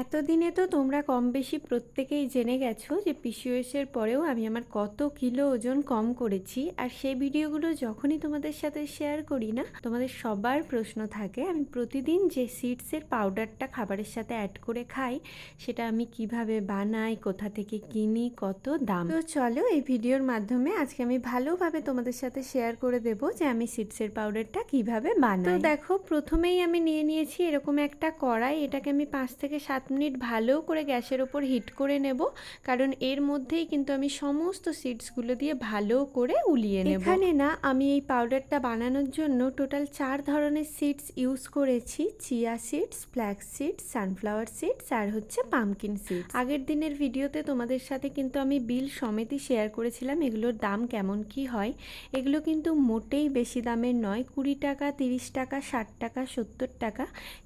এতদিনে তো তোমরা কম বেশি প্রত্যেকেই জেনে গেছো যে পিসিওএসের পরেও আমি আমার কত কিলো ওজন কম করেছি। আর সেই ভিডিওগুলো যখনই তোমাদের সাথে শেয়ার করি না, তোমাদের সবার প্রশ্ন থাকে আমি প্রতিদিন যে সিডসের পাউডারটা খাবারের সাথে অ্যাড করে খাই সেটা আমি কিভাবে বানাই, কোথা থেকে কিনি, কত দাম। তো চলো এই ভিডিওর মাধ্যমে আজকে আমি ভালোভাবে তোমাদের সাথে শেয়ার করে দেবো যে আমি সিডসের পাউডারটা কিভাবে বানাই। তো দেখো, প্রথমেই আমি নিয়ে নিয়েছি এরকম একটা কড়াই। এটাকে আমি 5 থেকে 7 মিনিট ভালো করে গ্যাসের ওপর হিট করে নেব, কারণ এর মধ্যেই কিন্তু আমি সমস্ত সিডসগুলো দিয়ে ভালো করে উলিয়ে নেব। এখানে না আমি এই পাউডারটা বানানোর জন্য টোটাল 4 ধরনের সিডস ইউজ করেছি। Chia seeds, flax seeds, sunflower seeds আর হচ্ছে পামকিন সিডস। আগের দিনের ভিডিওতে তোমাদের সাথে কিন্তু আমি বিল সমেতই শেয়ার করেছিলাম এগুলোর দাম কেমন কি হয়। এগুলো কিন্তু মোটেই বেশি দামের নয়, 20 টাকা, 30 টাকা, 60 টাকা, 70 টাকা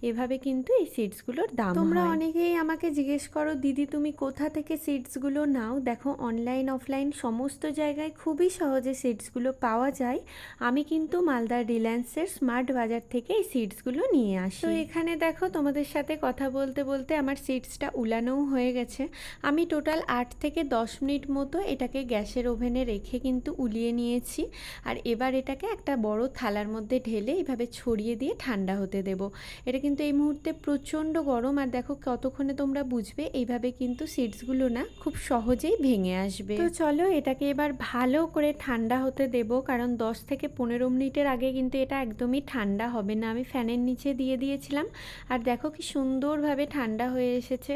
এভাবে কিন্তু এই সিডসগুলোর দাম। তোমরা অনেকেই আমাকে জিজ্ঞেস করো, দিদি তুমি কোথা থেকে সিডসগুলো নাও? দেখো, অনলাইন অফলাইন সমস্ত জায়গায় খুবই সহজে সিডসগুলো পাওয়া যায়। আমি কিন্তু মালদার রিলায়েন্সের স্মার্ট বাজার থেকে এই সিডসগুলো নিয়ে আসি। তো এখানে দেখো, তোমাদের সাথে কথা বলতে বলতে আমার সিডসটা উলানোও হয়ে গেছে। আমি টোটাল 8 থেকে 10 মিনিট মতো এটাকে গ্যাসের ওভেনে রেখে কিন্তু উলিয়ে নিয়েছি। আর এবার এটাকে একটা বড় থালার মধ্যে ঢেলে এইভাবে ছড়িয়ে দিয়ে ঠান্ডা হতে দেব। এটা কিন্তু এই মুহূর্তে প্রচণ্ড গরম। আর দেখো কতক্ষণে তোমরা বুঝবে এইভাবে কিন্তু সিডসগুলো না খুব সহজেই ভেঙে আসবে। তো চলো এটাকে এবার ভালো করে ঠান্ডা হতে দেব, কারণ 10 থেকে 15 মিনিটের আগে কিন্তু এটা একদমই ঠান্ডা হবে না। আমি ফ্যানের নিচে দিয়ে দিয়েছিলাম আর দেখো কি সুন্দরভাবে ঠান্ডা হয়ে এসেছে।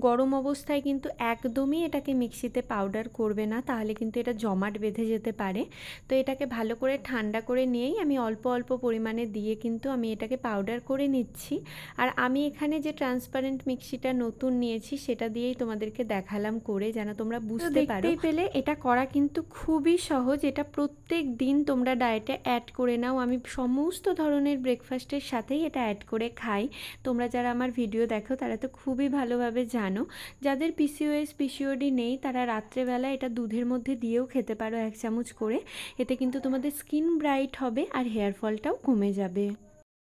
গরম অবস্থায় কিন্তু একদমই এটাকে মিক্সিতে পাউডার করবে না, তাহলে কিন্তু এটা জমাট বেঁধে যেতে পারে। তো এটাকে ভালো করে ঠান্ডা করে নিয়েই আমি অল্প অল্প পরিমাণে দিয়ে কিন্তু আমি এটাকে পাউডার করে নিচ্ছি। আর আমি এখানে যে ট্রান্সপারেন্ট মিক্সিটা নতুন নিয়েছি সেটা দিয়েই তোমাদেরকে দেখালাম করে, যেন তোমরা বুঝতে পারো। দেখতেই পেলে এটা করা কিন্তু খুবই সহজ। এটা প্রত্যেক দিন তোমরা ডায়েটে অ্যাড করে নাও। আমি সমস্ত ধরনের ব্রেকফাস্টের সাথেই এটা অ্যাড করে খাই। তোমরা যারা আমার ভিডিও দেখো তারা তো খুবই ভালোভাবে জানো। যাদের পিসিওএস পিসিওডি নেই তারা রাত্রেবেলা এটা দুধের মধ্যে দিয়েও খেতে পারো 1 চামচ করে। এতে কিন্তু তোমাদের স্কিন ব্রাইট হবে আর হেয়ার ফলটাও কমে যাবে।